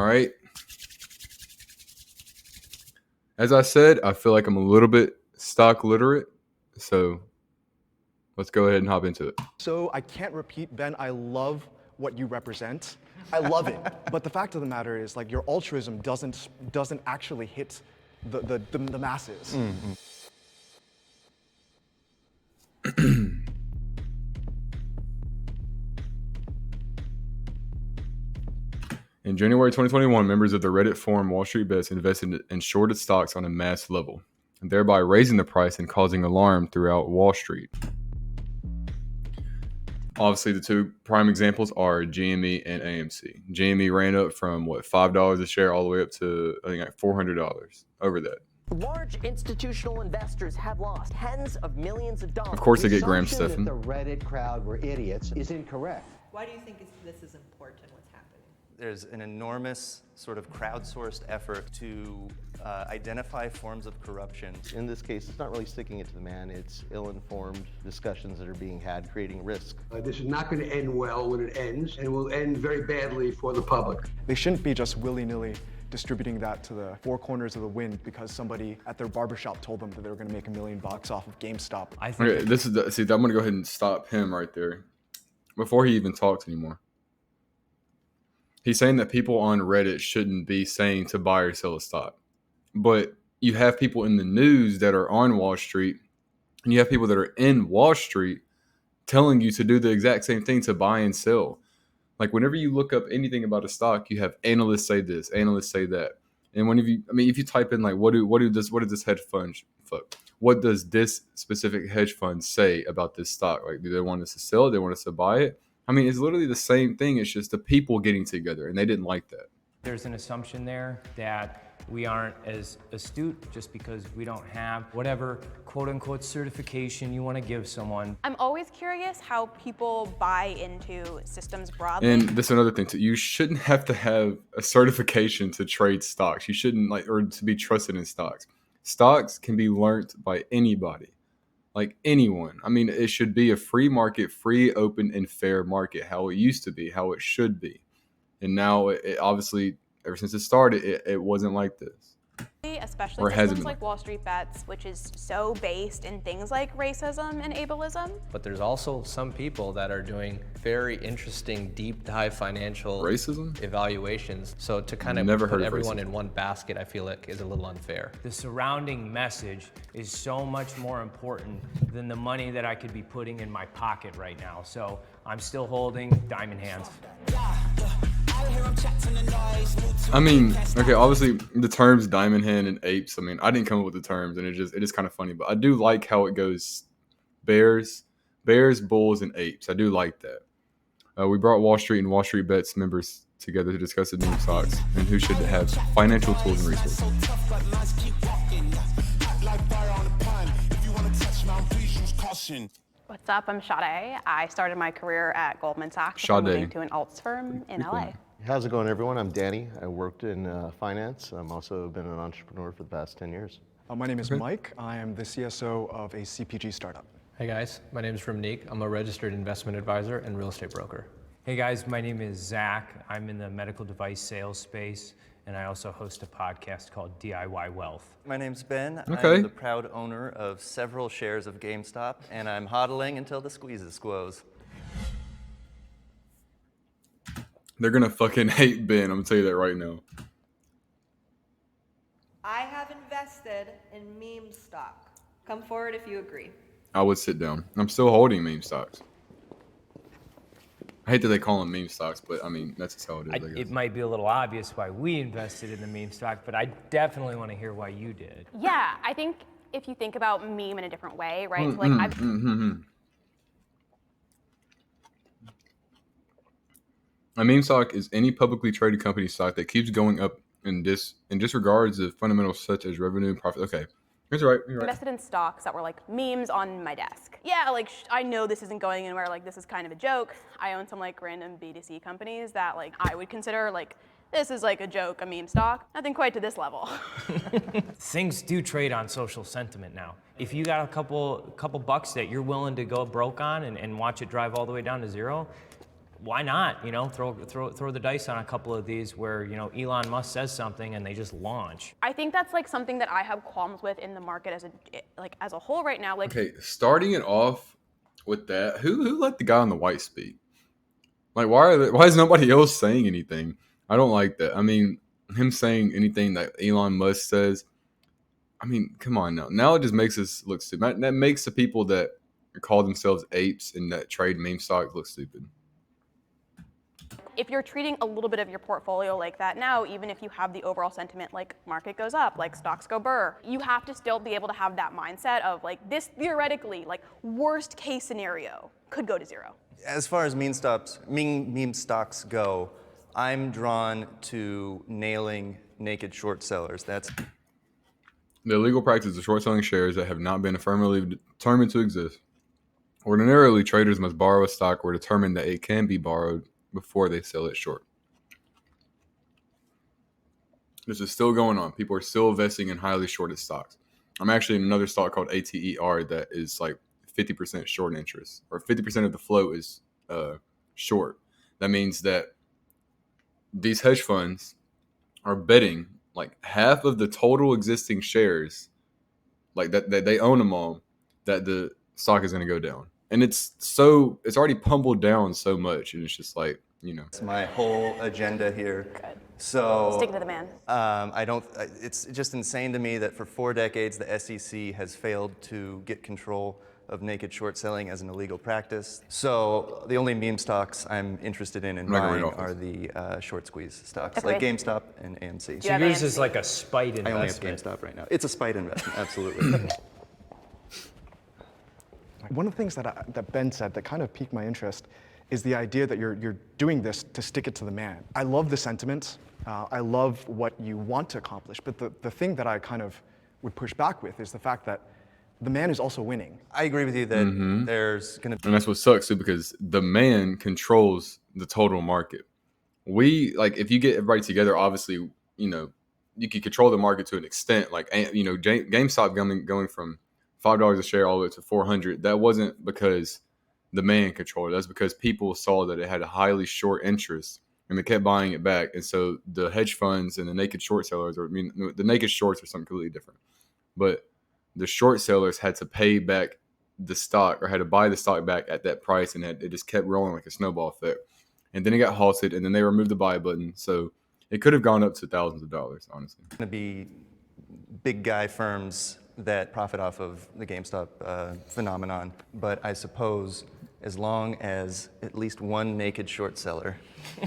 right. As I said, I feel like I'm a little bit stock literate, so let's go ahead and hop into it. So I can't repeat, Ben, I love what you represent. I love it. But the fact of the matter is, like, your altruism doesn't actually hit the masses. In January 2021, members of the Reddit forum Wall Street Bets invested in shorted stocks on a mass level, thereby raising the price and causing alarm throughout Wall Street. Obviously, the two prime examples are GME and AMC. GME ran up from, $5 a share all the way up to, I think, like $400 over that. Large institutional investors have lost tens of millions of dollars. Of course, they get Graham The assumption Stephan. that the Reddit crowd were idiots is incorrect. Why do you think this is important, what's happening? There's an enormous sort of crowdsourced effort to identify forms of corruption. In this case, it's not really sticking it to the man. It's ill-informed discussions that are being had, creating risk. This is not going to end well when it ends, and it will end very badly for the public. They shouldn't be just willy-nilly distributing that to the four corners of the wind because somebody at their barbershop told them that they were going to make $1 million off of Gamestop. I think I'm going to go ahead and stop him right there before he even talks anymore. He's saying that people on Reddit shouldn't be saying to buy or sell a stock. But you have people in the news that are on Wall Street, and you have people that are in Wall Street telling you to do the exact same thing, to buy and sell. Like, whenever you look up anything about a stock, you have analysts say this, analysts say that. And if you type in, like, what does this hedge fund, what does this specific hedge fund say about this stock? Like, do they want us to sell it? Do they want us to buy it? I mean, it's literally the same thing. It's just the people getting together, and they didn't like that. There's an assumption there that we aren't as astute just because we don't have whatever quote-unquote certification you want to give someone. I'm always curious how people buy into systems broadly. And this is another thing too. You shouldn't have to have a certification to trade stocks. You shouldn't or to be trusted in stocks. Stocks can be learned by anybody, like anyone. I mean, it should be a free market, free, open, and fair market, how it used to be, how it should be. And now, it obviously, ever since it started, it wasn't like this. Especially systems like Wall Street Bets, which is so based in things like racism and ableism. But there's also some people that are doing very interesting, deep dive financial evaluations. So to kind of put everyone in one basket, I feel like is a little unfair. The surrounding message is so much more important than the money that I could be putting in my pocket right now. So I'm still holding diamond hands. I mean, okay, obviously the terms diamond hand and apes, I mean, I didn't come up with the terms, and it is kind of funny, but I do like how it goes bears, bulls, and apes. I do like that. We brought Wall Street and Wall Street Bets members together to discuss the meme stocks and who should have financial tools and resources. What's up? I'm Sade. I started my career at Goldman Sachs before moving to an alts firm in LA. How's it going, everyone? I'm Danny. I worked in finance. I've also been an entrepreneur for the past 10 years. My name is Mike. I am the CSO of a CPG startup. Hey guys, my name is Ramneek. I'm a registered investment advisor and real estate broker. Hey guys, my name is Zach. I'm in the medical device sales space, and I also host a podcast called DIY Wealth. My name's Ben. I'm the proud owner of several shares of GameStop, and I'm hodling until the squeezes squoze. They're going to fucking hate Ben. I'm going to tell you that right now. I have invested in meme stock. Come forward if you agree. I would sit down. I'm still holding meme stocks. I hate that they call them meme stocks, but I mean, that's just how it is, I guess. It might be a little obvious why we invested in the meme stock, but I definitely want to hear why you did. Yeah, I think if you think about meme in a different way, right? A meme stock is any publicly traded company stock that keeps going up in disregards of fundamentals such as revenue and profit. Okay, that's right. You're right. Invested in stocks that were like memes on my desk. Yeah, like I know this isn't going anywhere. Like this is kind of a joke. I own some like random B2C companies that like I would consider like this is like a joke, a meme stock. Nothing quite to this level. Things do trade on social sentiment now. If you got a couple bucks that you're willing to go broke on and watch it drive all the way down to zero, why not? Throw the dice on a couple of these where Elon Musk says something and they just launch. I think that's like something that I have qualms with in the market as a whole right now. Like, okay, starting it off with that, who let the guy on the white speak? Like, why is nobody else saying anything? I don't like that. I mean, him saying anything that Elon Musk says. I mean, come on now. Now it just makes us look stupid. That makes the people that call themselves apes and that trade meme stocks look stupid. if you're treating a little bit of your portfolio like that now, even if you have the overall sentiment like market goes up, like stocks go burr, you have to still be able to have that mindset of like this theoretically, like worst case scenario could go to zero. As far as meme stocks go, I'm drawn to nailing naked short sellers. That's the illegal practice of short selling shares that have not been affirmatively determined to exist. Ordinarily, traders must borrow a stock or determine that it can be borrowed before they sell it short. This is still going on. People are still investing in highly shorted stocks. I'm actually in another stock called ATER that is like 50% short interest, or 50% of the float is short. That means that these hedge funds are betting like half of the total existing shares, like that they own them all, that the stock is going to go down. And it's already pummeled down so much, and it's just like, It's my whole agenda here. Good. So Stick to the man. It's just insane to me that for 4 decades the SEC has failed to get control of naked short selling as an illegal practice. So the only meme stocks I'm interested in buying are the short squeeze stocks, like GameStop and AMC. So yours is like a spite investment. I only have GameStop right now. It's a spite investment, absolutely. One of the things that Ben said that kind of piqued my interest is the idea that you're doing this to stick it to the man. I love the sentiment. I love what you want to accomplish. But the thing that I kind of would push back with is the fact that the man is also winning. I agree with you that there's going to be... And that's what sucks too, because the man controls the total market. If you get everybody together, obviously, you can control the market to an extent. Like, GameStop going from $5 a share all the way to $400. That wasn't because the man controlled it. That's because people saw that it had a highly short interest and they kept buying it back. And so the hedge funds and the naked short sellers, the naked shorts are something completely different. But the short sellers had to pay back the stock, or had to buy the stock back at that price, and it just kept rolling like a snowball effect. And then it got halted, and then they removed the buy button. So it could have gone up to thousands of dollars, honestly. It's going to be big guy firms that profit off of the GameStop phenomenon. But I suppose as long as at least one naked short seller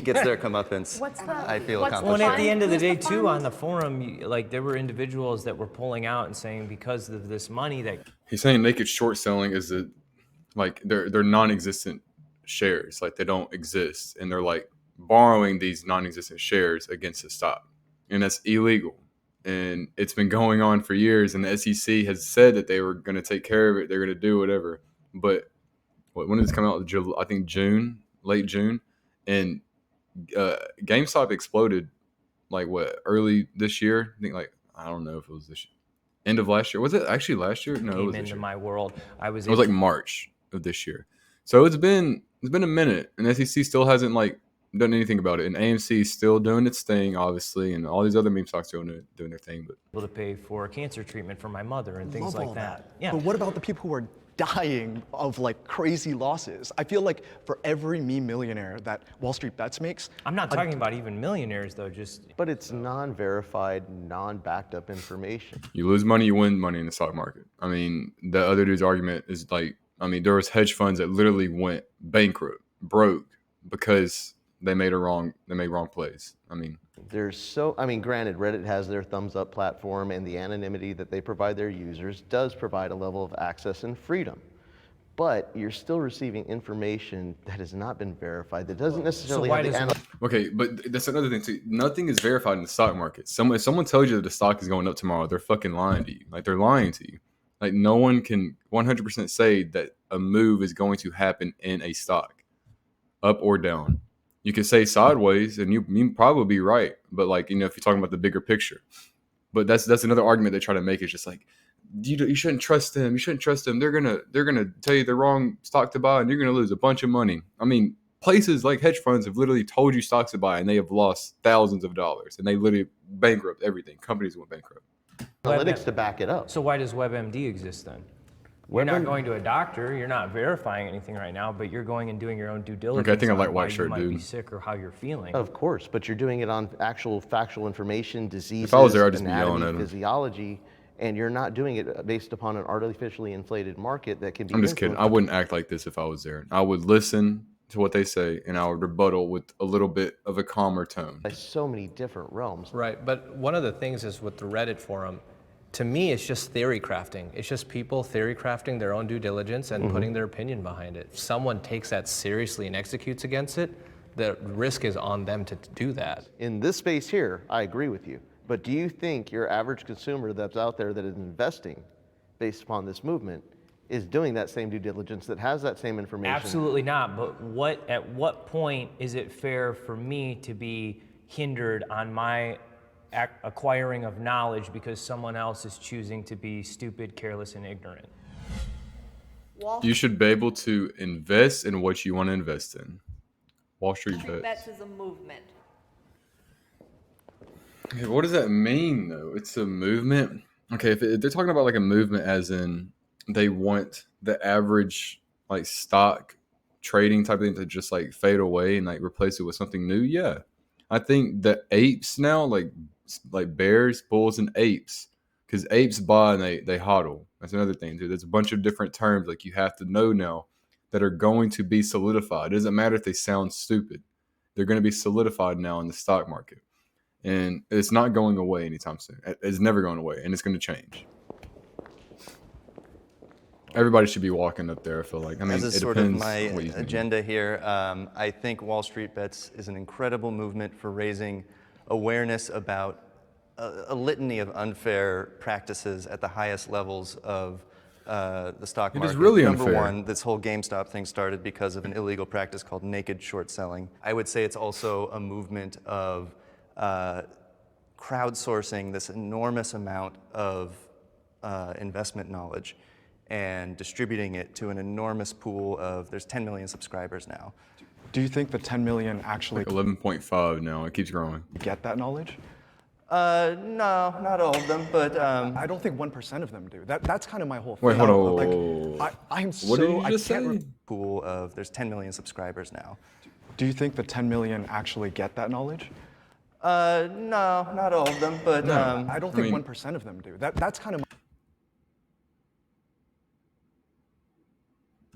gets their comeuppance, I feel accomplished. Well, and at the end of the day, too, on the forum, there were individuals that were pulling out and saying because of this money that... He's saying naked short selling is they're non-existent shares. Like, they don't exist. And they're like borrowing these non-existent shares against the stock. And that's illegal. And it's been going on for years. And the SEC has said that they were going to take care of it. They're going to do whatever. But when did this come out? I think June, late June. And GameStop exploded early this year. I think I don't know if it was this year. End of last year. Was it actually last year? No, it was this year. My world. It was like March of this year. So it's been a minute, and the SEC still hasn't done anything about it. And AMC is still doing its thing, obviously, and all these other meme stocks doing their thing. But able to pay for cancer treatment for my mother and things like that. Yeah. But what about the people who are dying of crazy losses? I feel like for every meme millionaire that Wall Street Bets makes, I'm not talking about even millionaires though, but it's non-verified, non-backed up information. You lose money, you win money in the stock market. I mean, the other dude's argument is there was hedge funds that literally went bankrupt, broke, because they made wrong plays. Granted, Reddit has their thumbs up platform, and the anonymity that they provide their users does provide a level of access and freedom. But you're still receiving information that has not been verified, that doesn't necessarily Okay, but that's another thing too. Nothing is verified in the stock market. If someone tells you that the stock is going up tomorrow, they're fucking lying to you. They're lying to you. No one can 100% say that a move is going to happen in a stock, up or down. You could say sideways, and you probably be right. But if you're talking about the bigger picture, but that's another argument they try to make. Is just you shouldn't trust them. You shouldn't trust them. They're gonna tell you the wrong stock to buy, and you're gonna lose a bunch of money. I mean, places like hedge funds have literally told you stocks to buy, and they have lost thousands of dollars, and they literally bankrupt everything. Companies went bankrupt. Analytics to back it up. So why does WebMD exist then? You're not going to a doctor. You're not verifying anything right now, but you're going and doing your own due diligence. Okay, I think I on like why white shirt, you might dude. be sick or how you're feeling. Of course, but you're doing it on actual factual information, diseases, If I was there, I'd just be anatomy, yelling at him. physiology, and you're not doing it based upon an artificially inflated market that can be. I'm just kidding. I wouldn't act like this if I was there. I would listen to what they say, and I would rebuttal with a little bit of a calmer tone. By so many different realms. Right, but one of the things is with the Reddit forum, to me, it's just theory crafting. It's just people theory crafting their own due diligence and putting their opinion behind it. If someone takes that seriously and executes against it, the risk is on them to do that. In this space here, I agree with you. But do you think your average consumer that's out there that is investing based upon this movement is doing that same due diligence, that has that same information? Absolutely not. But at what point is it fair for me to be hindered on my acquiring of knowledge because someone else is choosing to be stupid, careless, and ignorant? You should be able to invest in what you want to invest in. Wall Street bets is a movement. Okay, what does that mean, though? It's a movement. Okay, if they're talking about like a movement as in they want the average like stock trading type of thing to just like fade away and like replace it with something new, yeah. I think the apes now, like bears, bulls, and apes, because apes buy and they hodl. That's another thing, too. There's a bunch of different terms like you have to know now that are going to be solidified. It doesn't matter if they sound stupid. They're going to be solidified now in the stock market. And it's not going away anytime soon. It's never going away, and it's going to change. Everybody should be walking up there, I feel like. I mean, As is it sort of depends my what you think. agenda here, I think Wall Street Bets is an incredible movement for raising awareness about a litany of unfair practices at the highest levels of the stock market. It is really Number unfair. one, this whole Gamestop thing started because of an illegal practice called naked short selling. I would say it's also a movement of crowdsourcing this enormous amount of investment knowledge and distributing it to an enormous pool of, there's 10 million subscribers now. Do you think the 10 million actually 11.5 now. It keeps growing. get that knowledge? No, not all of them, but I don't think 1% of them do. That's kind of my whole thing. Wait, hold on. Like, I'm What so did you I just can't. say? pool of, there's 10 million subscribers now. Do you think the 10 million actually get that knowledge? No, not all of them, but I don't think mean- 1% of them do. That's kind of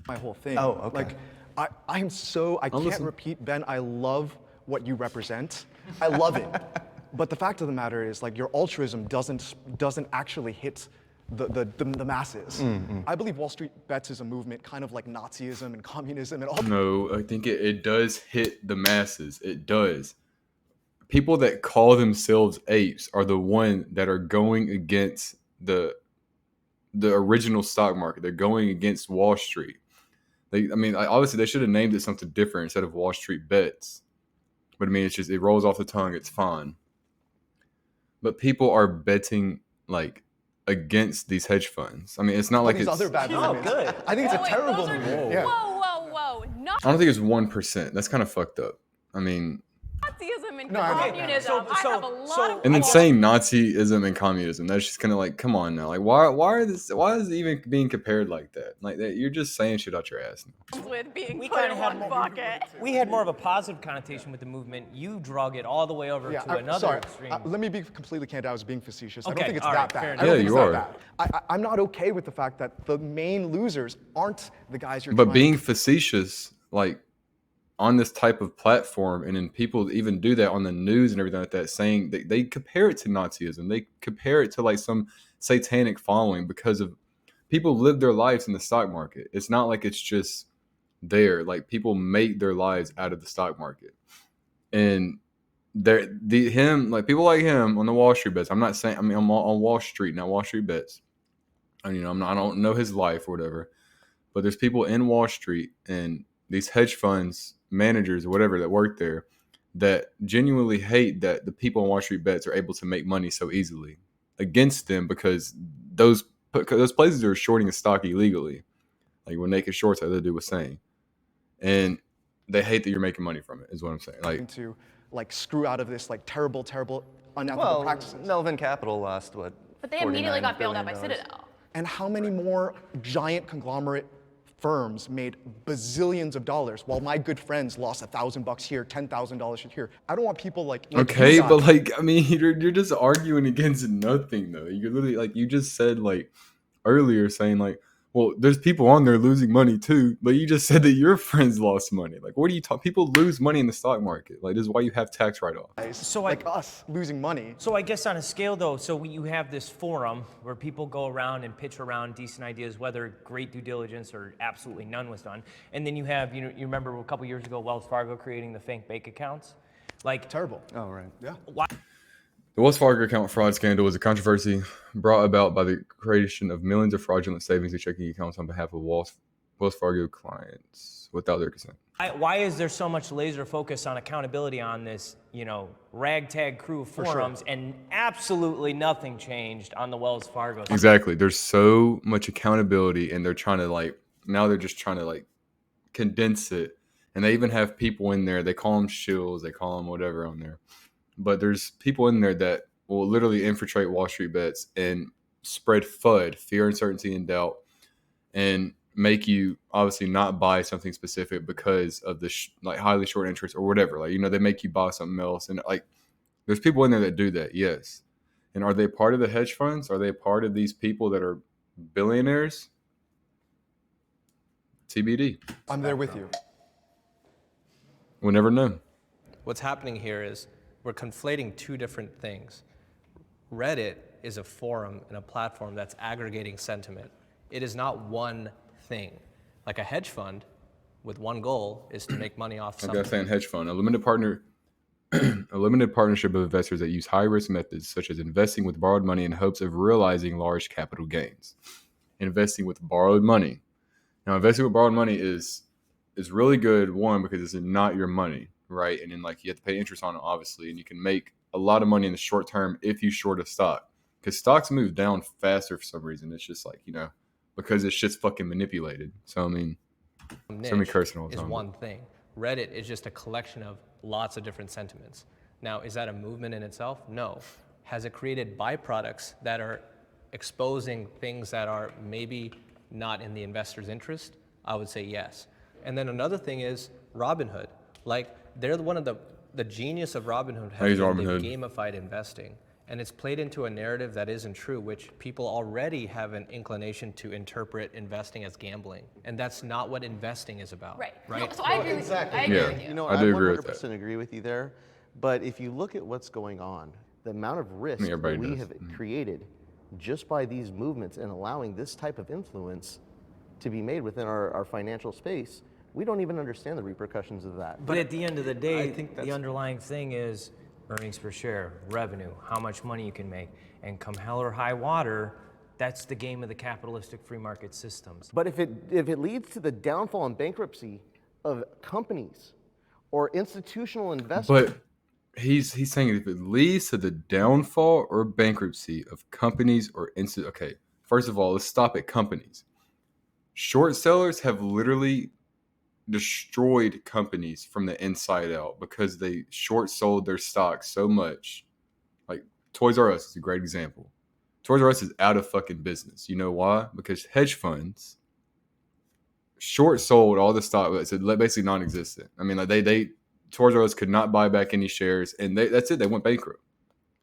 my whole thing. Oh, okay. Like, I can't listen. repeat, Ben, I love what you represent. I love it. But the fact of the matter is, like, your altruism doesn't actually hit the masses. I believe Wall Street Bets is a movement kind of like Nazism and communism and all. No, I think it does hit the masses. It does. People that call themselves apes are the one that are going against the original stock market. They're going against Wall Street. Obviously they should have named it something different instead of Wall Street Bets. But I mean, it rolls off the tongue. It's fine. But people are betting like against these hedge funds. I mean, it's not like these it's. other bad Oh, movements. good. I think it's a Wait, terrible those are- movement. Yeah. Whoa. Not I don't think it's 1%. That's kind of fucked up. I mean, Nazism and No, I mean- communism. I have a lot of. and then saying Nazism and communism, that's just kind of like, come on now. Like, why is it even being compared like that? Like that, you're just saying shit out your ass now. with being We put kind in of had one more. bucket. We had more of a positive connotation with the movement. You drug it all the way over Yeah, to another sorry. extreme. Let me be completely candid. I was being facetious. I Okay, don't think it's all that right, bad. fair I enough. don't Yeah, think you it's are. that bad. I'm not okay with the fact that the main losers aren't the guys you're But trying being to. facetious, like on this type of platform, and then people even do that on the news and everything like that, saying they compare it to Nazism. They compare it to like some satanic following because of people live their lives in the stock market. It's not like it's just there. Like people make their lives out of the stock market, and people like him on the Wall Street Bets. I'm not saying. I mean, I'm on Wall Street, not Wall Street Bets. And, I don't know his life or whatever, but there's people in Wall Street and these hedge funds managers or whatever that work there that genuinely hate that the people on Wall Street Bets are able to make money so easily against them because those places are shorting a stock illegally, like what Naked Shorts, the other dude was saying. And they hate that you're making money from it, is what I'm saying. Like, to like screw out of this like terrible, unethical practices. Melvin Capital lost what? But they immediately got bailed out by $49 billion. Citadel. And how many more giant conglomerate firms made bazillions of dollars while my good friends lost $1,000 here, $10,000 here? I don't want people like okay, you but guys. like, I mean, you're just arguing against nothing though. You're literally like, you just said like earlier saying like, well, there's people on there losing money too, but you just said that your friends lost money. Like, what are you talking? People lose money in the stock market. Like, this is why you have tax write-offs. So like us losing money. So I guess on a scale though, so you have this forum where people go around and pitch around decent ideas, whether great due diligence or absolutely none was done. And then you have, you remember a couple years ago, Wells Fargo creating the fake bank accounts? Like terrible. Oh, right. Yeah. Why? The Wells Fargo account fraud scandal was a controversy brought about by the creation of millions of fraudulent savings and checking accounts on behalf of Wells Fargo clients without their consent. Why is there so much laser focus on accountability on this, ragtag crew of forums, and absolutely nothing changed on the Wells Fargo? Exactly. There's so much accountability, and they're trying to now they're just trying to condense it. And they even have people in there, they call them shills, they call them whatever on there. But there's people in there that will literally infiltrate Wall Street bets and spread FUD, fear, uncertainty, and doubt, and make you obviously not buy something specific because of the highly short interest or whatever. They make you buy something else. And there's people in there that do that, yes. And are they part of the hedge funds? Are they part of these people that are billionaires? TBD. I'm there with you. We'll never know. What's happening here is we're conflating two different things. Reddit is a forum and a platform that's aggregating sentiment. It is not one thing. Like a hedge fund with one goal is to make money off something. Like I saying hedge fund, a limited partnership of investors that use high-risk methods such as investing with borrowed money in hopes of realizing large capital gains. Investing with borrowed money. Now, investing with borrowed money is really good, one, because it's not your money, right? And then you have to pay interest on it, obviously, and you can make a lot of money in the short term if you short a stock. Because stocks move down faster for some reason. It's just because it's just fucking manipulated. So, I mean, somebody cursing all the is time. one thing. Reddit is just a collection of lots of different sentiments. Now, is that a movement in itself? No. Has it created byproducts that are exposing things that are maybe not in the investor's interest? I would say yes. And then another thing is Robinhood. They're one of the genius of Robinhood has been they've gamified investing. And it's played into a narrative that isn't true, which people already have an inclination to interpret investing as gambling. And that's not what investing is about. Right. Right? No, so I agree with you. I agree with you. I do agree with 100% agree with you there. But if you look at what's going on, the amount of risk that we have created just by these movements and allowing this type of influence to be made within our financial space, we don't even understand the repercussions of that. But at the end of the day, I think the underlying thing is earnings per share, revenue, how much money you can make. And come hell or high water, that's the game of the capitalistic free market systems. But if it leads to the downfall and bankruptcy of companies or institutional investors. But he's saying if it leads to the downfall or bankruptcy of companies or okay, first of all, let's stop at companies. Short sellers have literally destroyed companies from the inside out because they short sold their stock so much. Toys R Us is a great example. Toys R Us is out of fucking business. You know why? Because hedge funds short sold all the stock. It's basically non-existent. I mean, they Toys R Us could not buy back any shares, and that's it. They went bankrupt.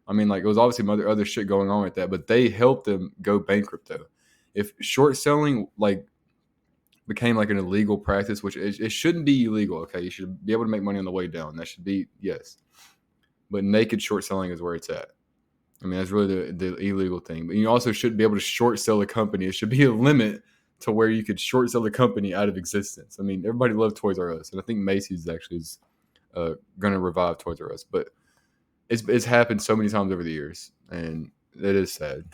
I mean, it was obviously other shit going on with that, but they helped them go bankrupt though. If short selling became an illegal practice, which it shouldn't be illegal, okay? You should be able to make money on the way down. That should be, yes. But naked short selling is where it's at. I mean, that's really the illegal thing. But you also shouldn't be able to short sell a company. It should be a limit to where you could short sell a company out of existence. I mean, everybody loved Toys R Us, and I think Macy's actually is going to revive Toys R Us. But it's happened so many times over the years, and it is sad.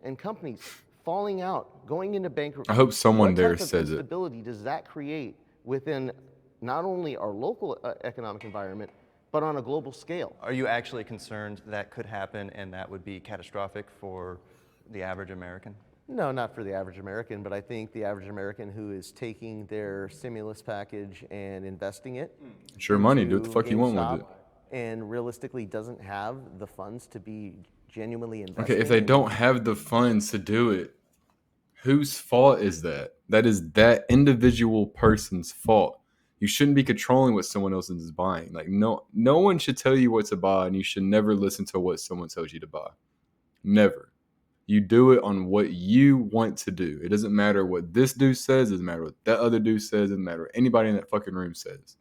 And companies falling out, going into bankruptcy. I hope someone there says it. What type of instability does that create within not only our local economic environment, but on a global scale? Are you actually concerned that could happen and that would be catastrophic for the average American? No, not for the average American, but I think the average American who is taking their stimulus package and investing it. It's your money. Do what the fuck you want GameStop with it. And realistically doesn't have the funds to be genuinely investing. Okay, if they don't have the funds to do it, whose fault is that? That is that individual person's fault. You shouldn't be controlling what someone else is buying. Like no one should tell you what to buy, and you should never listen to what someone tells you to buy. Never. You do it on what you want to do. It doesn't matter what this dude says. It doesn't matter what that other dude says. It doesn't matter what anybody in that fucking room says.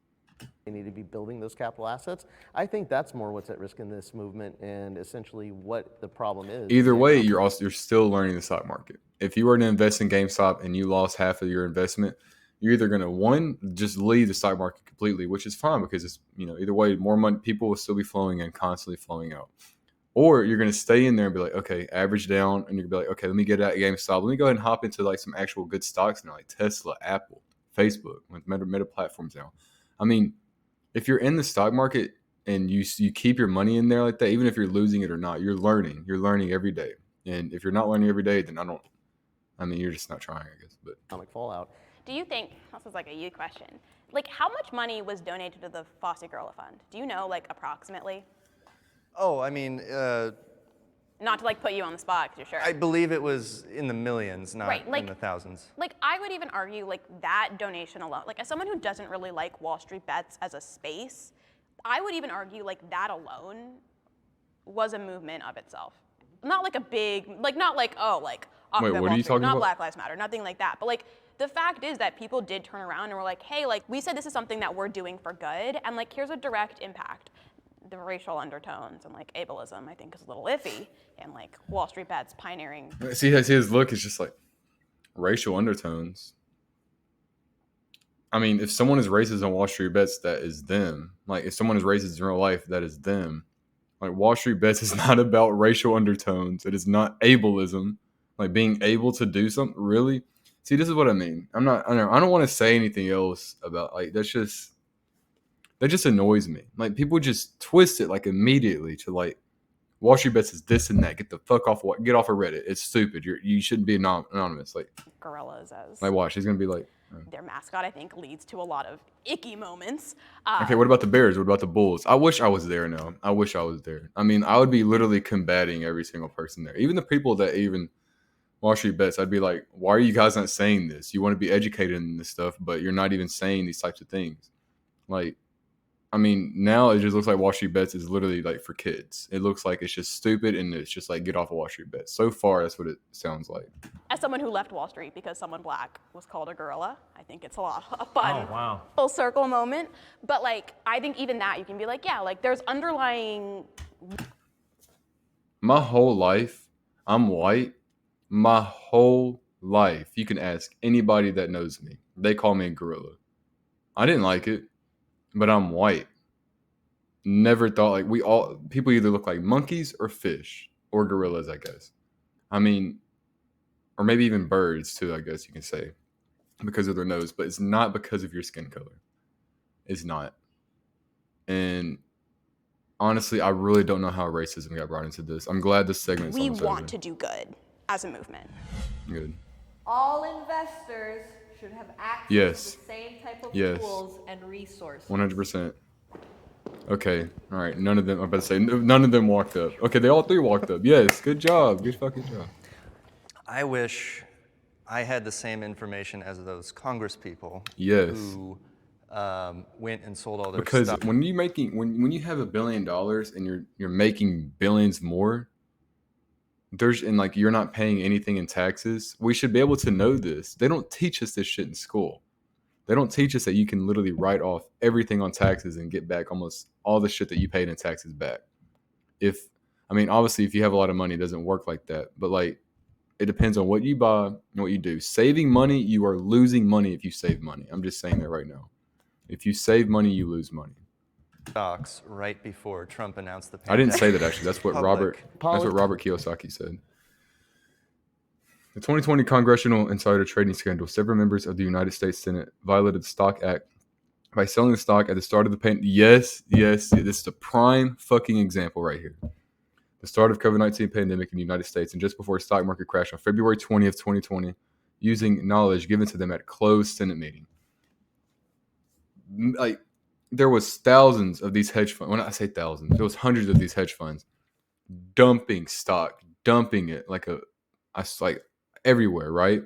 They need to be building those capital assets. I think that's more what's at risk in this movement, and essentially what the problem is. Either way, you're still learning the stock market. If you were to invest in GameStop and you lost half of your investment, you're either going to one, just leave the stock market completely, which is fine because it's, either way, more money, people will still be flowing in, constantly flowing out. Or you're going to stay in there and be like, okay, average down, and you're going to be like, okay, let me get out of GameStop. Let me go ahead and hop into like some actual good stocks now, like Tesla, Apple, Facebook, with meta platforms now. I mean, if you're in the stock market and you keep your money in there like that, even if you're losing it or not, you're learning. You're learning every day. And if you're not learning every day, then you're just not trying, I guess. But economic fallout. Do you think, this is like a you question, like how much money was donated to the Foster Gorilla Fund? Do you know, like approximately? Oh, I mean, Not to like put you on the spot, because you're sure. I believe it was in the millions, not Right, like- in the thousands. Like, I would even argue, like, that donation alone, like, as someone who doesn't really like Wall Street Bets as a space, I would even argue, like, that alone was a movement of itself. Not like a big, like, not like, oh, like, Wait, what are you talking not about? Black Lives Matter, nothing like that. But, like, the fact is that people did turn around and were like, hey, like, we said this is something that we're doing for good, and, like, here's a direct impact. The racial undertones and, like, ableism, I think, is a little iffy, and, like, Wall Street Bets pioneering. see his look is just like racial undertones. I mean, if someone is racist on Wall Street Bets, that is them. Like, if someone is racist in real life, that is them. Like, Wall Street Bets is not about racial undertones. It is not ableism. Like, being able to do something, really? See, this is what I mean. I don't want to say anything else about, like, that just annoys me. Like, people just twist it, like, immediately to, like, Wall Street Bets is this and that. Get the fuck off. Get off of Reddit. It's stupid. You shouldn't be anonymous. Like, Gorillas as like, watch. He's gonna be like. their mascot, I think, leads to a lot of icky moments. Okay, what about the Bears? What about the Bulls? I wish I was there now. I wish I was there. I mean, I would be literally combating every single person there. Even the people that even Wall Street Bets, I'd be like, why are you guys not saying this? You want to be educated in this stuff, but you're not even saying these types of things. Like, I mean, now it just looks like Wall Street Bets is literally like for kids. It looks like it's just stupid and it's just like get off of Wall Street Bets. So far, that's what it sounds like. As someone who left Wall Street because someone black was called a gorilla, I think it's a lot of fun. Oh, wow. Full circle moment. But like, I think even that you can be like, yeah, like there's underlying. My whole life, I'm white. My whole life, you can ask anybody that knows me. They call me a gorilla. I didn't like it, but I'm white. Never thought like people either look like monkeys or fish or gorillas, I guess. I mean, or maybe even birds too, I guess you can say, because of their nose, but it's not because of your skin color. It's not. And honestly, I really don't know how racism got brought into this. I'm glad this segment's We almost want over. to do good as a movement. Good. All investors should have access Yes. to the same type of Yes. tools and resources. 100%. Okay. All right. None of them, I'm about to say, none of them walked up. Okay. They all three walked up. Yes. Good job. Good fucking job. I wish I had the same information as those Congress people Yes. who went and sold all their Because stuff. when you have $1 billion and you're making billions more, you're not paying anything in taxes. We should be able to know this. They don't teach us this shit in school. They don't teach us that you can literally write off everything on taxes and get back almost all the shit that you paid in taxes back. Obviously, if you have a lot of money, it doesn't work like that. But like, it depends on what you buy and what you do. Saving money, you are losing money if you save money. I'm just saying that right now. If you save money, you lose money. Stocks right before Trump announced the I pandemic. didn't say that actually. That's what Public. Robert Kiyosaki said. The 2020 congressional insider trading scandal. Several members of the United States Senate violated the Stock Act by selling the stock at the start of the pandemic. Yes. This is the prime fucking example right here. the start of COVID-19 pandemic in the United States and just before the stock market crashed on February 20th, 2020, using knowledge given to them at closed Senate meeting. Like, there was thousands of these hedge funds. When I say thousands, there was hundreds of these hedge funds dumping stock, dumping it like everywhere, right?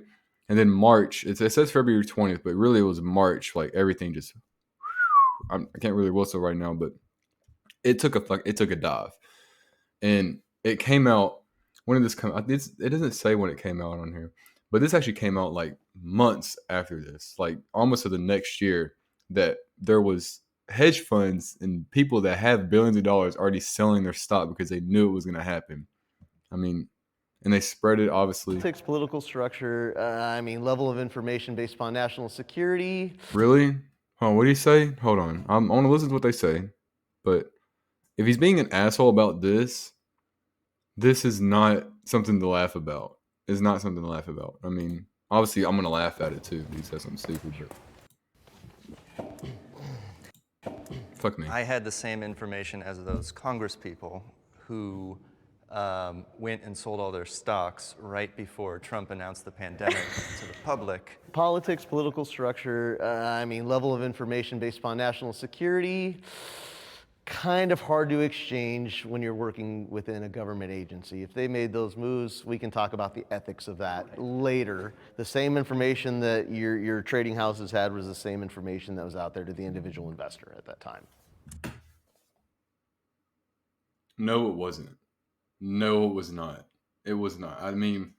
And then March, it says February 20th, but really it was March. Like, everything just, I can't really whistle right now, but it took a dive. And it came out, when did this come out? It doesn't say when it came out on here, but this actually came out like months after this, like almost to the next year, that there was hedge funds and people that have billions of dollars already selling their stock because they knew it was going to happen. I mean, and they spread it, obviously. Politics, political structure, level of information based upon national security. Really? Hold on, what do you say? Hold on. I want to listen to what they say. But if he's being an asshole about this is not something to laugh about. It's not something to laugh about. I mean, obviously, I'm going to laugh at it too if he says something stupid, but fuck me. I had the same information as those Congress people who went and sold all their stocks right before Trump announced the pandemic to the public. Politics, political structure, level of information based upon national security. Kind of hard to exchange when you're working within a government agency. If they made those moves, we can talk about the ethics of that later. The same information that your trading houses had was the same information that was out there to the individual investor at that time. No, it wasn't. No, it was not. It was not. I mean,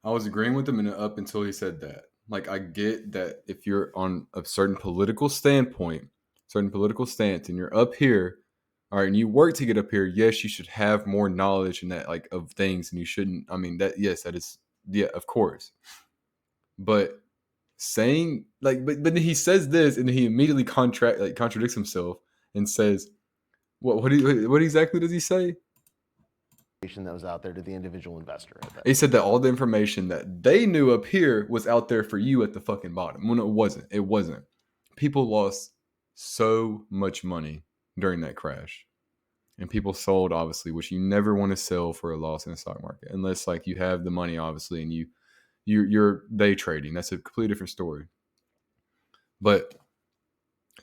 I was agreeing with him up until he said that. Like, I get that if you're on a certain political standpoint, certain political stance, and you're up here, all right, and you work to get up here, yes, you should have more knowledge and that, like, of things, and you shouldn't, I mean, that, yes, that is, yeah, of course. But saying, like, but then he says this, and he immediately contradicts himself and says, what exactly does he say? That was out there to the individual investor. He said that all the information that they knew up here was out there for you at the fucking bottom. When it wasn't. It wasn't. People lost so much money during that crash, and people sold, obviously, which you never want to sell for a loss in the stock market unless, like, you have the money, obviously, and you're day trading. That's a completely different story. But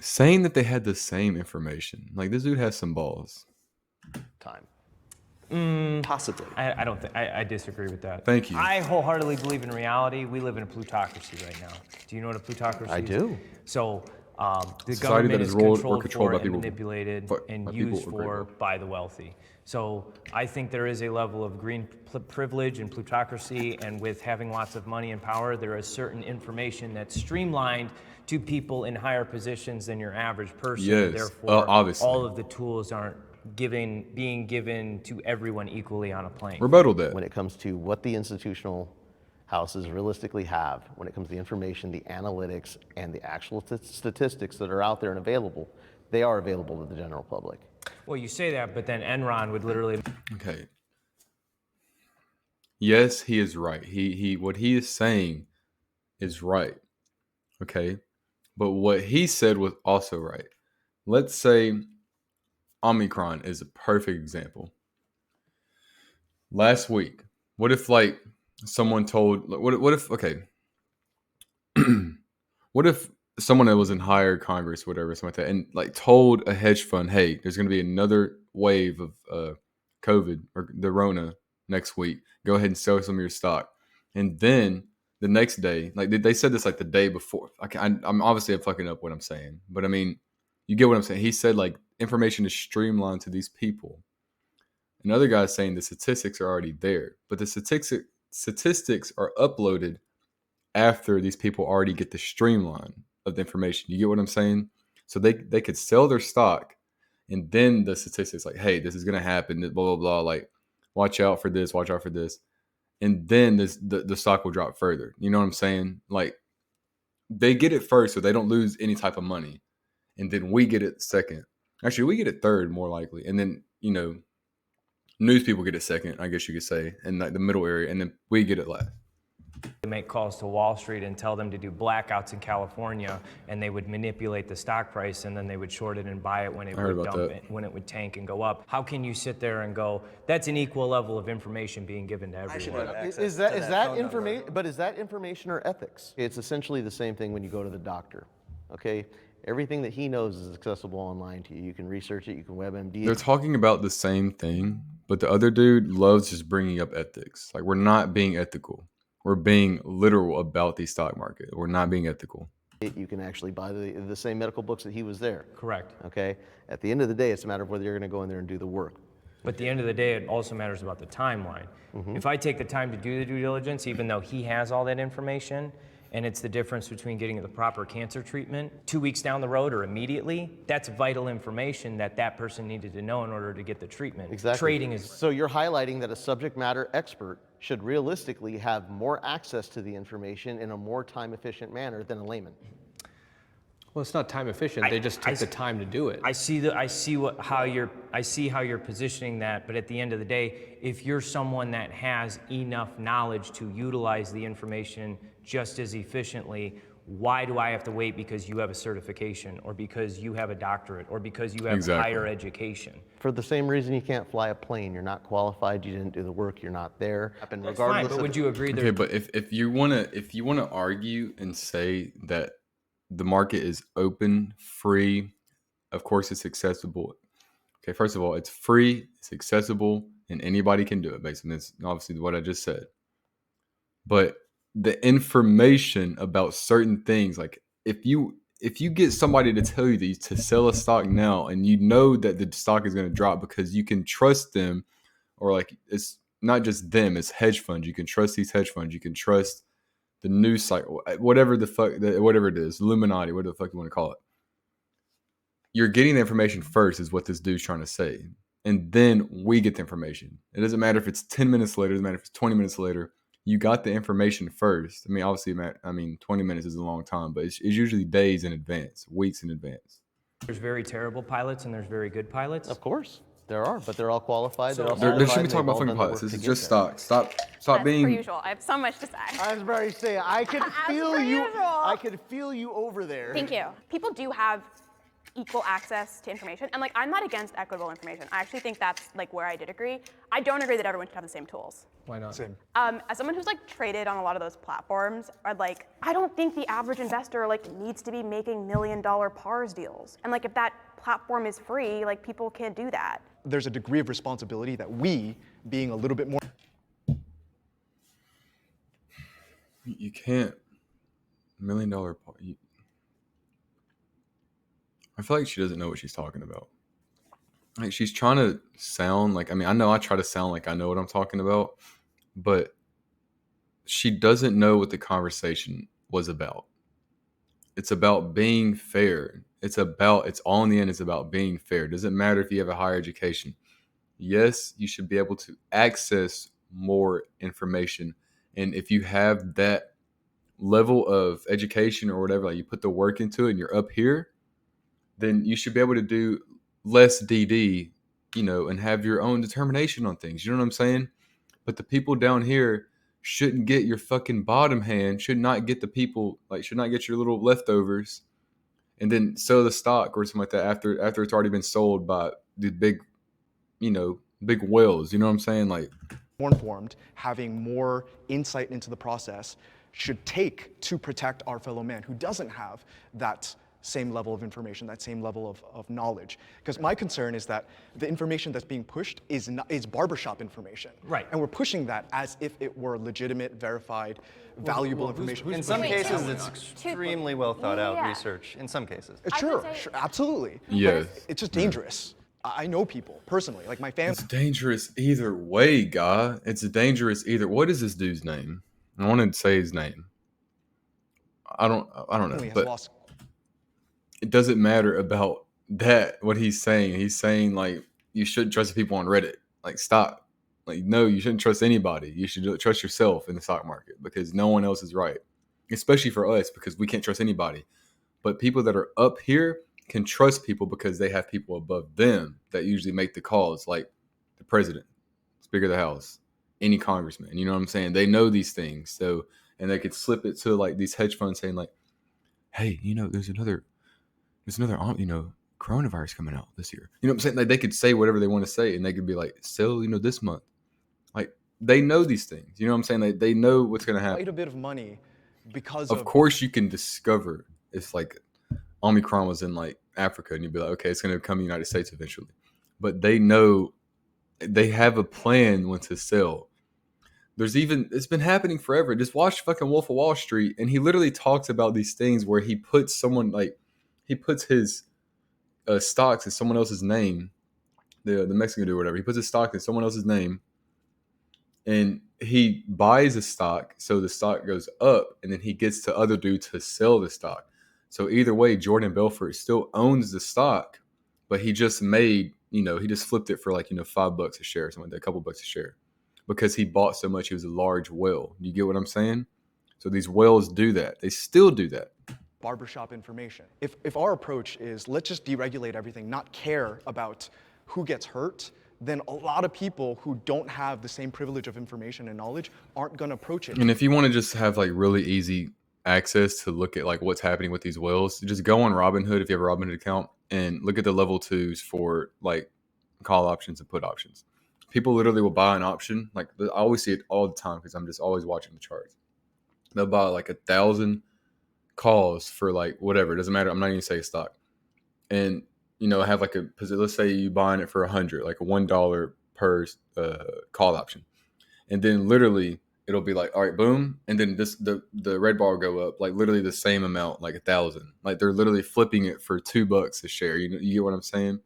saying that they had the same information, like, this dude has some balls. Time. Possibly. I don't think I disagree with that. Thank you. I wholeheartedly believe in reality. We live in a plutocracy right now. Do you know what a plutocracy is? I do. So the Society government that is is ruled or controlled controlled for by and people, manipulated and by people used with great for wealth. by the wealthy. So I think there is a level of green privilege and plutocracy, and with having lots of money and power, there is certain information that's streamlined to people in higher positions than your average person. Yes, Therefore, obviously. all of the tools aren't being given to everyone equally on a plane. Rebuttal that. When it comes to what the institutional houses realistically have, when it comes to the information, the analytics, and the actual statistics that are out there and available, they are available to the general public. Well, you say that, but then Enron would literally. Okay. Yes, he is right. He what he is saying is right. Okay. But what he said was also right. Let's say Omicron is a perfect example. Last week, what if, like, someone told, what if, okay, what if someone that was in higher Congress, whatever, something like that, and, like, told a hedge fund, hey, there's going to be another wave of COVID or the Rona next week. Go ahead and sell some of your stock. And then the next day, like, they said this like the day before. I'm obviously fucking up what I'm saying, but I mean, you get what I'm saying. He said, like, information is streamlined to these people. Another guy's saying the statistics are already there, but the statistics are uploaded after these people already get the streamline of the information. You get what I'm saying? So they could sell their stock, and then the statistics, like, hey, this is going to happen, blah, blah, blah, like, watch out for this, watch out for this. And then the stock will drop further. You know what I'm saying? Like, they get it first, so they don't lose any type of money. And then we get it second. Actually, we get it third, more likely. And then, you know, news people get it second, I guess you could say, in, like, the middle area. And then we get it last. make calls to Wall Street and tell them to do blackouts in California, and they would manipulate the stock price, and then they would short it and buy it when it would dump it, when it would tank and go up. How can you sit there and go, that's an equal level of information being given to everyone? Is that information? But is that information or ethics? It's essentially the same thing when you go to the doctor. Okay, everything that he knows is accessible online to you. You can research it. You can WebMD it. They're talking about the same thing, but the other dude loves just bringing up ethics. Like, we're not being ethical. We're being literal about the stock market. We're not being ethical. You can actually buy the same medical books that he was there. Correct. Okay. At the end of the day, it's a matter of whether you're going to go in there and do the work. But at the end of the day, it also matters about the timeline. If I take the time to do the due diligence, even though he has all that information, and it's the difference between getting the proper cancer treatment 2 weeks down the road or immediately, that's vital information that that person needed to know in order to get the treatment. Exactly. Trading is... So you're highlighting that a subject matter expert should realistically have more access to the information in a more time-efficient manner than a layman. Well, it's not time efficient. They just took the time to do it. I see how you're positioning that, but at the end of the day, if you're someone that has enough knowledge to utilize the information just as efficiently, why do I have to wait because you have a certification, or because you have a doctorate, or because you have higher education? For the same reason you can't fly a plane. You're not qualified, you didn't do the work, you're not there. That's fine, but would you agree? Okay, but if you wanna argue and say that the market is open, free, of course it's accessible. Okay, first of all, it's free, it's accessible, and anybody can do it, basically. That's obviously what I just said. But the information about certain things, like if you get somebody to tell you to sell a stock now, and you know that the stock is going to drop because you can trust them, or like, it's not just them, it's hedge funds. You can trust these hedge funds. You can trust the news cycle, whatever it is, Illuminati, whatever the fuck you want to call it. You're getting the information first, is what this dude's trying to say. And then we get the information. It doesn't matter if it's 10 minutes later, it doesn't matter if it's 20 minutes later. You got the information first. I mean, obviously, 20 minutes is a long time, but it's usually days in advance, weeks in advance. There's very terrible pilots and there's very good pilots. Of course, there are, but they're all qualified. There should be talking about fucking pilots. This is just stock. Stop being. Per usual. I have so much to say. I was about to say, I could feel you. I could feel you over there. Thank you. People do have equal access to information, and like, I'm not against equitable information. I actually think that's like where I did agree. I don't agree that everyone should have the same tools. Why not? Same. As someone who's like traded on a lot of those platforms, I don't think the average investor like needs to be making $1 million PARS deals. And like, if that platform is free, like, people can't do that. There's a degree of responsibility that we, being a little bit more. You can't $1 million. I feel like she doesn't know what she's talking about. Like, she's trying to sound like, I know I try to sound like I know what I'm talking about, but she doesn't know what the conversation was about. It's about being fair. It's all in the end, it's about being fair. It doesn't matter if you have a higher education. Yes, you should be able to access more information. And if you have that level of education or whatever, like you put the work into it and you're up here, then you should be able to do less DD, and have your own determination on things. You know what I'm saying? But the people down here shouldn't get your fucking bottom hand, should not get your little leftovers and then sell the stock or something like that after it's already been sold by the big whales. You know what I'm saying? Like, more informed, having more insight into the process should take to protect our fellow man who doesn't have that same level of information, that same level of knowledge. Because my concern is that the information that's being pushed is barbershop information. Right. And we're pushing that as if it were legitimate, verified, valuable information. In some cases, it's extremely well thought out research. In some cases. Sure, absolutely. Yes. It's just dangerous. I know people personally, like my family. It's dangerous either way, guy. It's dangerous either. What is this dude's name? I wanted to say his name. I don't know. But it doesn't matter about that, what he's saying. He's saying, like, you shouldn't trust the people on Reddit. Like, stop. Like, no, you shouldn't trust anybody. You should trust yourself in the stock market because no one else is right. Especially for us, because we can't trust anybody. But people that are up here can trust people because they have people above them that usually make the calls, like the president, Speaker of the House, any congressman. You know what I'm saying? They know these things. So and they could slip it to like these hedge funds saying like, hey, there's another coronavirus coming out this year. You know what I'm saying? Like they could say whatever they want to say, and they could be like, sell, this month. Like they know these things. You know what I'm saying? They know what's going to happen. Quite a bit of money because of course you can discover it's like Omicron was in like Africa, and you'd be like, okay, it's going to come to the United States eventually. But they know, they have a plan when to sell. It's been happening forever. Just watch fucking Wolf of Wall Street, and he literally talks about these things where he puts his stocks in someone else's name. The Mexican dude or whatever. He puts his stock in someone else's name, and he buys a stock, so the stock goes up, and then he gets the other dude to sell the stock. So either way, Jordan Belfort still owns the stock, but he just made, he just flipped it for like, $5 a share or something, a couple bucks a share, because he bought so much. He was a large whale. You get what I'm saying? So these whales do that. They still do that. Barbershop information. If our approach is let's just deregulate everything, not care about who gets hurt, then a lot of people who don't have the same privilege of information and knowledge aren't going to approach it. And if you want to just have like really easy access to look at like what's happening with these whales, just go on Robinhood if you have a Robinhood account and look at the level 2s for like call options and put options. People literally will buy an option. Like I always see it all the time because I'm just always watching the charts. They'll buy like 1,000 calls for like whatever. It doesn't matter. I'm not even saying stock. And have like let's say you buying it for 100, like a $1 per call option. And then literally it'll be like, all right, boom. And then the red bar will go up like literally the same amount, like 1,000. Like they're literally flipping it for $2 a share. You get what I'm saying?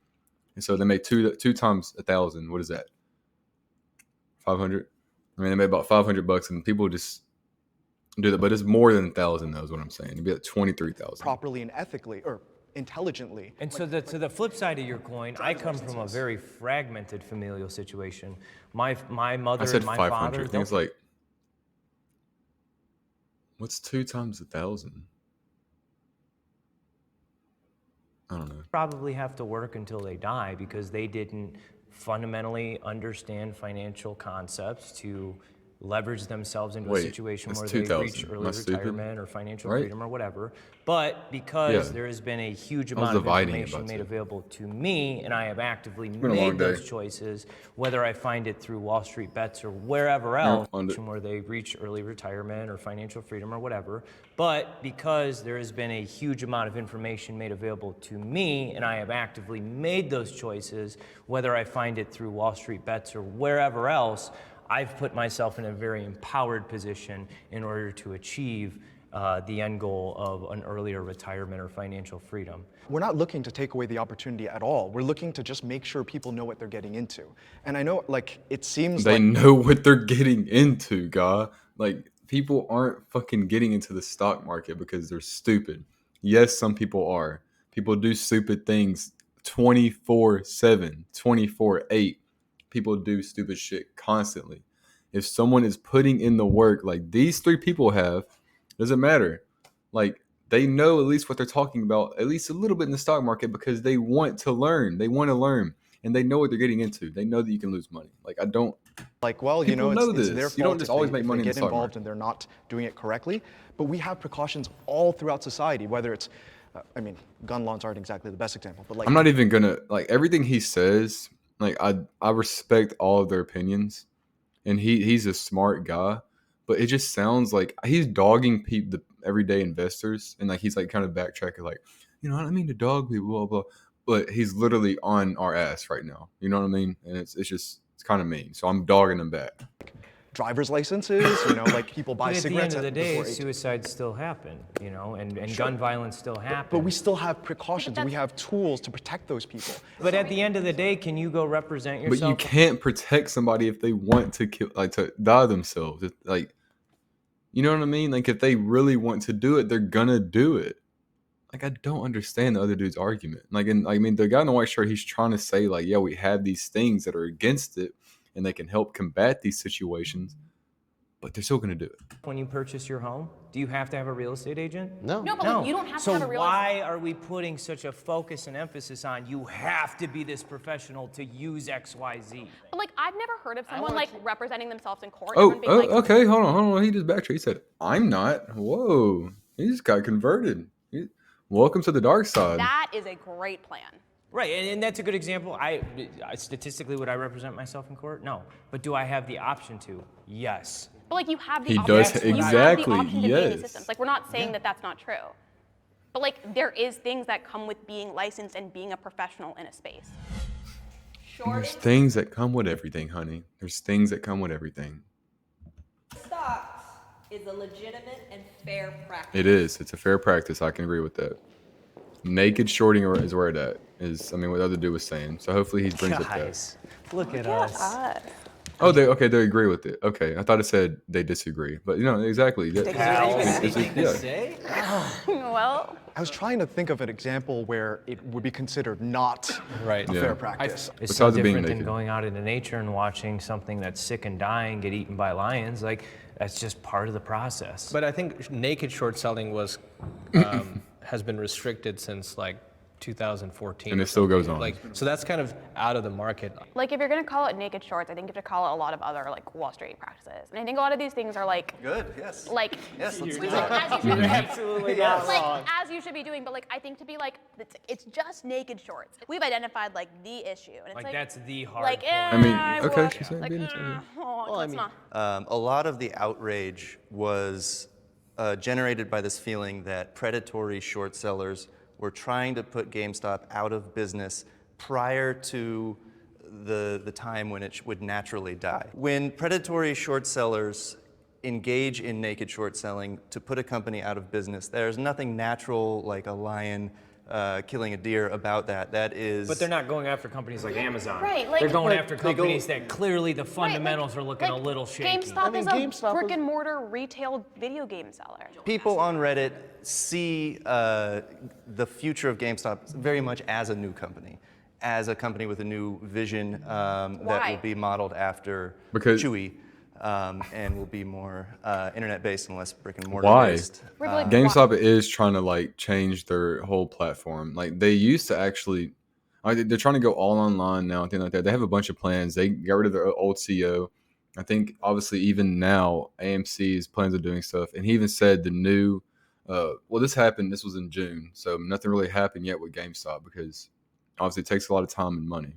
And so they made two times 1,000. What is that? 500. I mean, they made about $500, and people just do that. But it's more than 1,000, though, is what I'm saying. It'd be like 23,000. Properly and ethically, or intelligently. And so to the flip side of your coin, I come from a very fragmented familial situation. My mother I said and my 500. father. I think it's like, what's 2 times 1,000? I don't know. Probably have to work until they die because they didn't fundamentally understand financial concepts to leverage themselves into a situation where they reach early retirement or financial freedom or whatever. But because there has been a huge amount of information made available to me, and I have actively made those choices, whether I find it through Wall Street Bets or wherever else, where they reach early retirement or financial freedom or whatever. But because there has been a huge amount of information made available to me, and I have actively made those choices, whether I find it through Wall Street Bets or wherever else, I've put myself in a very empowered position in order to achieve the end goal of an earlier retirement or financial freedom. We're not looking to take away the opportunity at all. We're looking to just make sure people know what they're getting into. And I know, like, it seems they like... know what they're getting into, God. Like, people aren't fucking getting into the stock market because they're stupid. Yes, some people are. People do stupid things 24/7, 24/8. People do stupid shit constantly. If someone is putting in the work like these 3 people have, doesn't matter. Like, they know at least what they're talking about, at least a little bit in the stock market, because they want to learn. They want to learn, and they know what they're getting into. They know that you can lose money. Like, I don't. Like, well, People it's know their this. fault. You don't just always make money in the get stock involved market. and they're not doing it correctly. But we have precautions all throughout society, whether it's, gun laws aren't exactly the best example, but like... I'm not even gonna, like, everything he says, like, I respect all of their opinions, and he's a smart guy, but it just sounds like he's dogging the everyday investors, and like he's like kind of backtracking, like, I don't mean to dog people, blah blah, but he's literally on our ass right now. You know what I mean? And it's kind of mean. So I'm dogging him back. Driver's licenses, like people buy cigarettes. At the end of the day, suicides still happen, and gun violence still happens. But we still have precautions. We have tools to protect those people. But at the end of the day, can you go represent yourself? But you can't protect somebody if they want to kill, like, to die themselves. Like, you know what I mean? Like, if they really want to do it, they're gonna do it. Like, I don't understand the other dude's argument. Like, and I mean, the guy in the white shirt, he's trying to say, like, yeah, we have these things that are against it, and they can help combat these situations, but they're still going to do it. When you purchase your home, Do you have to have a real estate agent? No. No, but you don't have to have a real So why are we putting such a focus and emphasis on you have to be this professional to use XYZ? But like, I've never heard of someone like representing themselves in court. Oh, Everyone being like, okay, hold on. He just backtracked. He said, I'm not. Whoa. He just got converted. Welcome to the dark side. that is a great plan. Right, and that's a good example. I statistically, would I represent myself in court? No. But do I have the option to? Yes. But like, you have the He option. does, You have exactly, the option to be in these yes. systems. Like, we're not saying that that's not true. But like, there is things that come with being licensed and being a professional in a space. There's things that come with everything, honey. There's things that come with everything. Stocks is a legitimate and fair practice. It is. It's a fair practice. I can agree with that. Naked shorting is where it at. Is, I mean, what the other dude was saying. So hopefully he brings up that. Guys, look at us. Oh, they agree with it. Okay, I thought it said they disagree, but exactly. Say? Well, I was trying to think of an example where it would be considered not Right. a fair practice. It's so Besides it being different than naked. going out into nature and watching something that's sick and dying get eaten by lions. Like, that's just part of the process. But I think naked short selling was has been restricted since like 2014. And or it still goes something. on. Like, so that's kind of out of the market. like if you're gonna call it naked shorts, I think you have to call it a lot of other like Wall Street practices. And I think a lot of these things are like, Good, yes. like, Yes, let's do like, that. as you should be doing. Absolutely not Like, wrong. as you should be doing, but like, I think to be like, it's just naked shorts. We've identified like the issue, and it's Like, that's the hard like, point. I mean, okay, would- she said like, being a- oh, let's not. A lot of the outrage was generated by this feeling that predatory short sellers were trying to put GameStop out of business prior to the time when it would naturally die. When predatory short sellers engage in naked short selling to put a company out of business, there's nothing natural like a lion killing a deer about that. That is. But they're not going after companies like Amazon. Right, like- they're going Like, after companies that clearly the fundamentals are looking like, a little shaky. GameStop is a GameStop brick and mortar retail video game seller. People on Reddit see the future of GameStop very much as a new company, as a company with a new vision that Why? will be modeled after Because- Chewy and will be more internet-based and less brick and mortar Why? based. Like, GameStop is trying to like change their whole platform. Like they used to actually, they're trying to go all online now and things like that. They have a bunch of plans. They got rid of their old CEO. I think obviously even now AMC's plans of doing stuff. And he even said the new, well, this happened. This was in June, so nothing really happened yet with GameStop because obviously it takes a lot of time and money,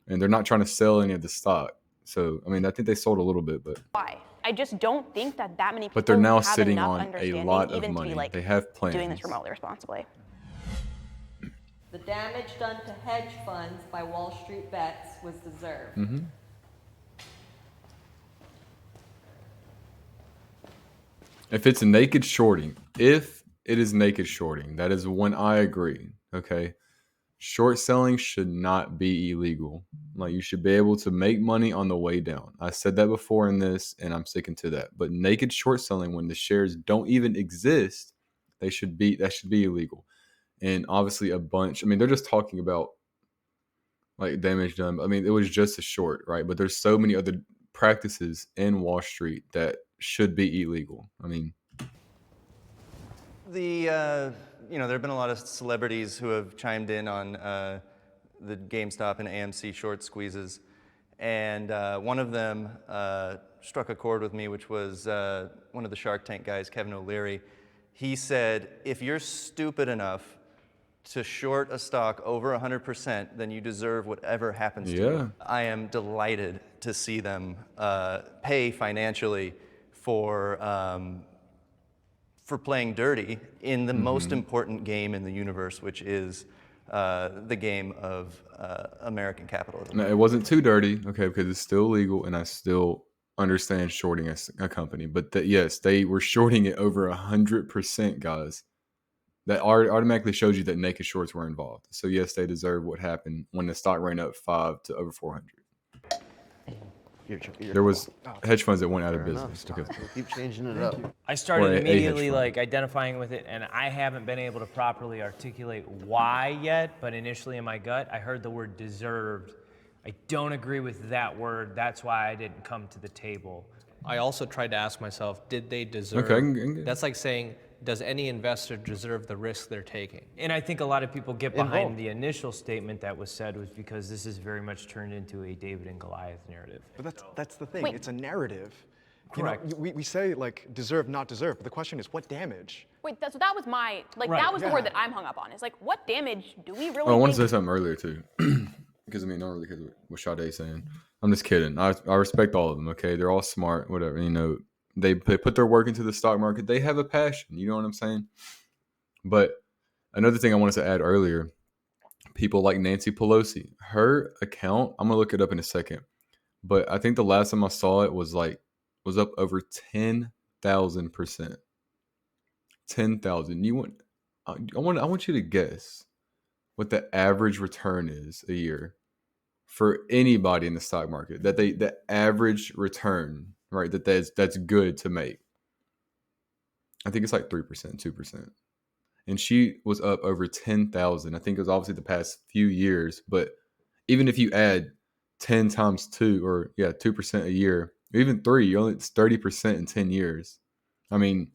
and they're not trying to sell any of the stock. So I mean, I think they sold a little bit, but. Why? I just don't think that many people But they're now have sitting enough on a understanding lot of even money. to be like They have plans. doing this remotely responsibly. The damage done to hedge funds by Wall Street bets was deserved. Mm-hmm. If it's naked shorting, if it is naked shorting, that is when I agree. Okay. Short selling should not be illegal. Like you should be able to make money on the way down. I said that before in this and I'm sticking to that. But naked short selling when the shares don't even exist, that should be illegal. And obviously a bunch, I mean, they're just talking about like damage done. I mean, it was just a short, right? But there's so many other practices in Wall Street that should be illegal. I mean, There have been a lot of celebrities who have chimed in on the GameStop and AMC short squeezes, and one of them struck a chord with me, which was one of the Shark Tank guys, Kevin O'Leary. He said, if you're stupid enough to short a stock over 100%, then you deserve whatever happens to it. I am delighted to see them pay financially for playing dirty in the most important game in the universe, which is the game of American capitalism. no, it wasn't too dirty, okay, because it's still legal, and I still understand shorting a company. But yes, they were shorting it over 100%, guys. That automatically shows you that naked shorts were involved. So yes, they deserve what happened when the stock ran up 5 to over 400. There was hedge funds that went out of business. We'll keep changing it up. I Or started a hedge immediately fund. like identifying with it, and I haven't been able to properly articulate why yet, but initially in my gut, I heard the word deserved. I don't agree with that word. That's why I didn't come to the table. I also tried to ask myself, did they deserve? Okay, I can- That's like saying, does any investor deserve the risk they're taking? And I think a lot of people get behind Involved. the initial statement that was said was because this is very much turned into a David and Goliath narrative. But that's the thing. Wait. It's a narrative. Correct. You know, we say like deserve, not deserve, but the question is what damage? Wait, so that was my, like, Right. that was the Yeah. word that I'm hung up on. Is like, what damage do we really Oh, I want to think- say something earlier too, because I mean, not really because what Sade's saying. I'm just kidding. I respect all of them. Okay, they're all smart. Whatever. You know, they put their work into the stock market. They have a passion. You know what I'm saying? But another thing I wanted to add earlier, people like Nancy Pelosi, her account. I'm gonna look it up in a second, but I think the last time I saw it was up over 10,000%. 10,000. I want you to guess what the average return is a year for anybody in the stock market. The average return, right? That's good to make. I think it's like 3%, 2%. And she was up over 10,000. I think it was obviously the past few years, but even if you add 10 times 2 or 2% a year, or even 3, it's 30% in 10 years. I mean,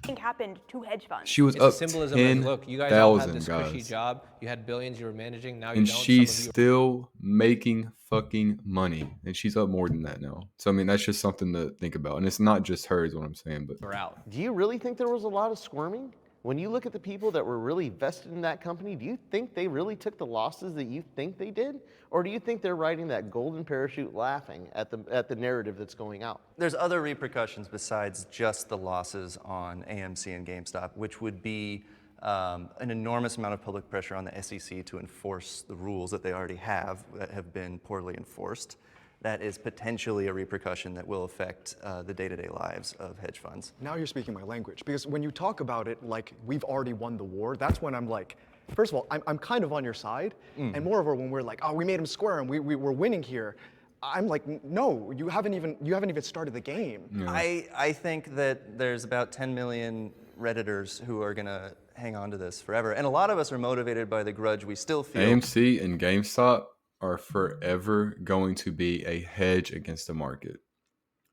think happened to hedge funds? she was It's up a symbolism of, look, you guys all had this 10,000, cushy guys. job. You had billions you were managing. Now you And don't. she's Some of you still making fucking money. And she's up more than that now. So, I mean, that's just something to think about. And it's not just her is what I'm saying, but are out. Do you really think there was a lot of squirming? When you look at the people that were really vested in that company, do you think they really took the losses that you think they did? Or do you think they're riding that golden parachute laughing at the narrative that's going out? There's other repercussions besides just the losses on AMC and GameStop, which would be an enormous amount of public pressure on the SEC to enforce the rules that they already have that have been poorly enforced. That is potentially a repercussion that will affect the day-to-day lives of hedge funds. Now you're speaking my language, because when you talk about it like we've already won the war, that's when I'm like, first of all, I'm kind of on your side, and moreover, when we're like, oh, we made him square and we're winning here, I'm like, no, you haven't even started the game. Yeah. I think that there's about 10 million Redditors who are gonna hang on to this forever, and a lot of us are motivated by the grudge we still feel. AMC and GameStop are forever going to be a hedge against the market.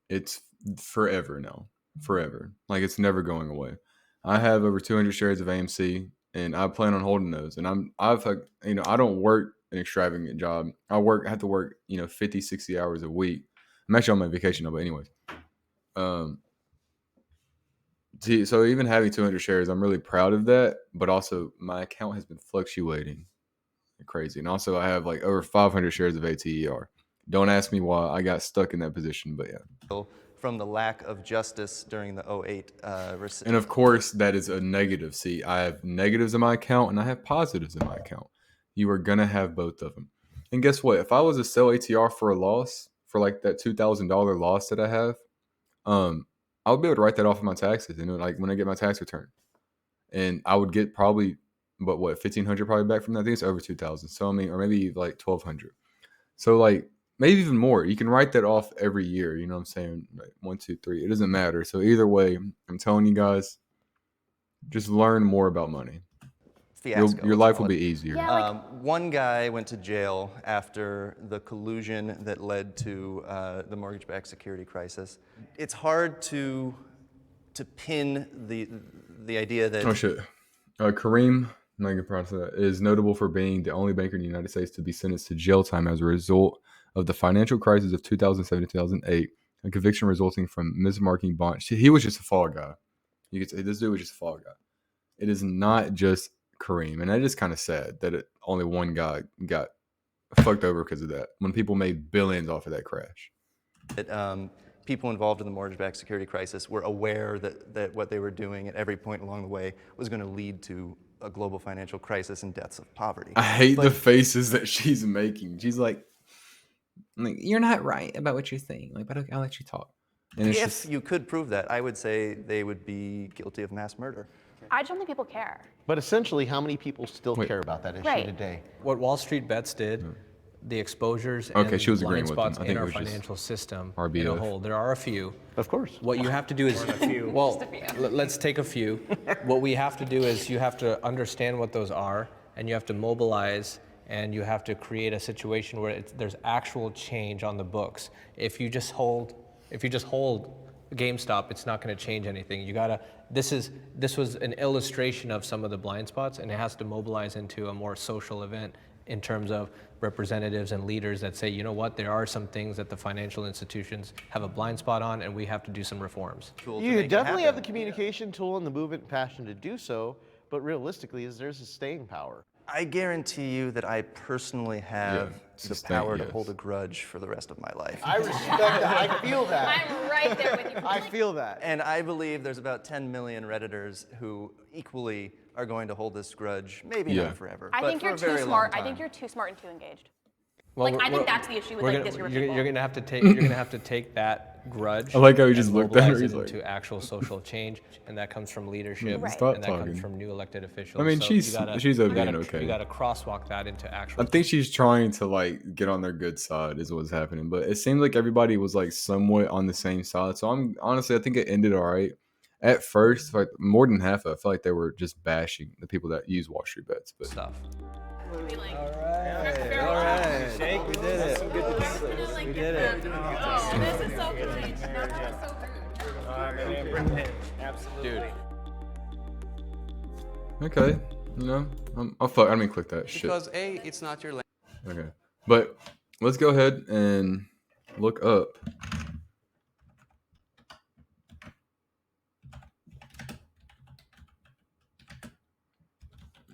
It's forever now. Forever. Like, it's never going away. I have over 200 shares of AMC, and I plan on holding those. And I don't work an extravagant job. I have to work, 50, 60 hours a week. I'm actually on my vacation now, but anyways. So even having 200 shares, I'm really proud of that. But also, my account has been fluctuating crazy. And also, I have like over 500 shares of ATER. Don't ask me why I got stuck in that position, but yeah. From the lack of justice during the 08 recession. And of course, that is a negative. See, I have negatives in my account and I have positives in my account. You are going to have both of them. And guess what? If I was to sell ATR for a loss, for like that $2,000 loss that I have, I would be able to write that off of my taxes, like when I get my tax return. And I would get probably, but what, $1,500 probably back from that? I think it's over 2,000. So, I mean, or maybe like 1,200. So, like, maybe even more. You can write that off every year. You know what I'm saying? Like 1, 2, 3. It doesn't matter. So either way, I'm telling you guys, just learn more about money. Fiasco, your life will be easier. Yeah, one guy went to jail after the collusion that led to the mortgage-backed security crisis. It's hard to pin the idea that... Oh, shit. Kareem, I'm not going to pronounce that, is notable for being the only banker in the United States to be sentenced to jail time as a result of the financial crisis of 2007-2008, a conviction resulting from mismarking bonds. He was just a fall guy. You could say this dude was just a fall guy. It is not just Kareem, and that is kind of sad that only one guy got fucked over because of that, when people made billions off of that crash. That people involved in the mortgage-backed security crisis were aware that what they were doing at every point along the way was going to lead to a global financial crisis and deaths of poverty. I hate the faces that she's making. She's like, you're not right about what you're saying. Like, but okay, I'll let you talk. And it's if you could prove that, I would say they would be guilty of mass murder. I just don't think people care. But essentially, how many people still care about that issue Right. today? What Wall Street Bets did, the exposures Okay, and she was agreeing blind with them. spots I think in it our was just financial system RBF. in a whole. There are a few. Of course. What you have to do is, well, let's take a few. What we have to do is you have to understand what those are, and you have to mobilize, and you have to create a situation where there's actual change on the books. If you just hold, If you just hold GameStop, it's not going to change anything. You gotta. This was an illustration of some of the blind spots, and it has to mobilize into a more social event in terms of representatives and leaders that say, you know what, there are some things that the financial institutions have a blind spot on, and we have to do some reforms. You definitely have the communication tool and the movement and passion to do so, but realistically, there's a staying power. I guarantee you that I personally have the power to hold a grudge for the rest of my life. I respect that. I feel that. I'm right there with you. I feel that. And I believe there's about 10 million Redditors who equally are going to hold this grudge, maybe not forever, I but think for you're a very too long smart. time. I think you're too smart and too engaged. Well, I think that's the issue with this group of people. You're gonna have to take. You're gonna have to take that grudge. I like how he just and looked at her. mobilize He's it like, into actual social change, and that comes from leadership, Stop and that talking. comes from new elected officials. I mean, So she's you gotta, being you okay. You got to crosswalk that into actual. I think she's trying to like get on their good side is what's happening, but it seemed like everybody was like somewhat on the same side. So I'm honestly, I think it ended all right. At first, like more than half, I felt like they were just bashing the people that use Wall Street Bets, but stuff. All right. Shake, we did it. We did it. This is so good. Now that was so rude. Absolutely. okay, you know, I'll fuck. I don't mean click that shit. Because A, it's not your language. Okay, but let's go ahead and look up.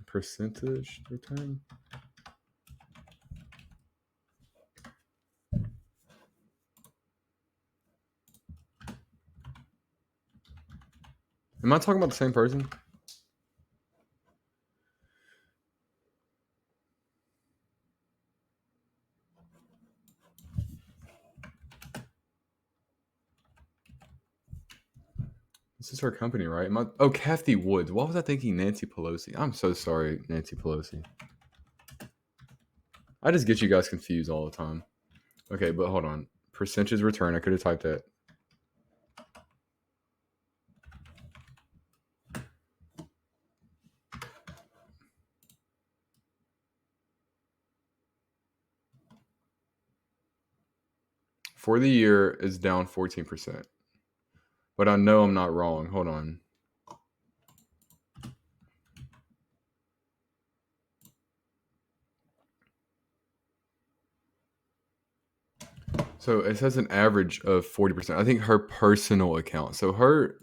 Percentage return. Am I talking about the same person? This is her company, right? Oh, Kathy Woods. Why was I thinking Nancy Pelosi? I'm so sorry, Nancy Pelosi. I just get you guys confused all the time. Okay, but hold on. Percentage return. I could have typed that. For the year is down 14%. But I know I'm not wrong. Hold on. So it says an average of 40%. I think her personal account. So her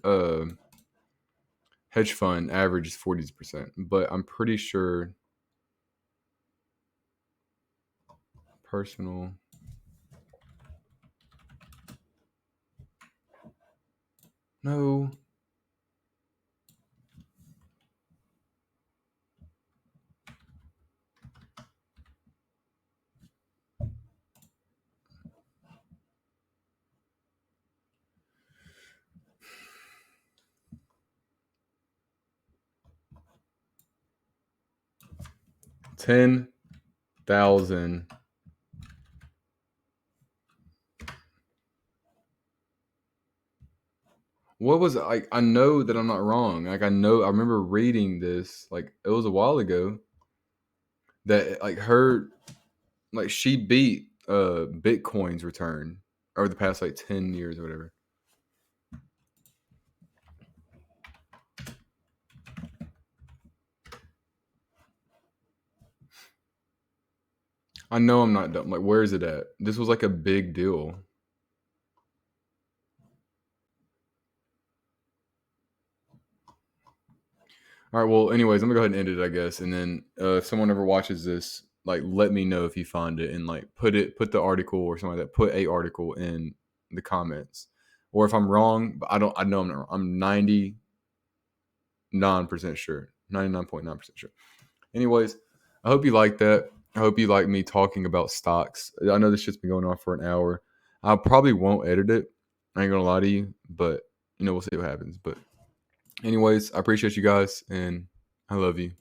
hedge fund average is 40%. But I'm pretty sure personal. No. $10,000. What was it? I know that I'm not wrong. Like I remember reading this, like it was a while ago, that like her, like she beat Bitcoin's return over the past like 10 years or whatever. I know I'm not dumb. Like, where is it at? This was like a big deal. All right. Well, anyways, I'm gonna go ahead and end it, I guess. And then if someone ever watches this, like, let me know if you find it and like put the article or something like that. Put a article in the comments, or if I'm wrong, but I know I'm not wrong. I'm 99% sure, 99.9% sure. Anyways, I hope you like that. I hope you like me talking about stocks. I know this shit's been going on for an hour. I probably won't edit it. I ain't gonna lie to you, but we'll see what happens. But anyways, I appreciate you guys and I love you.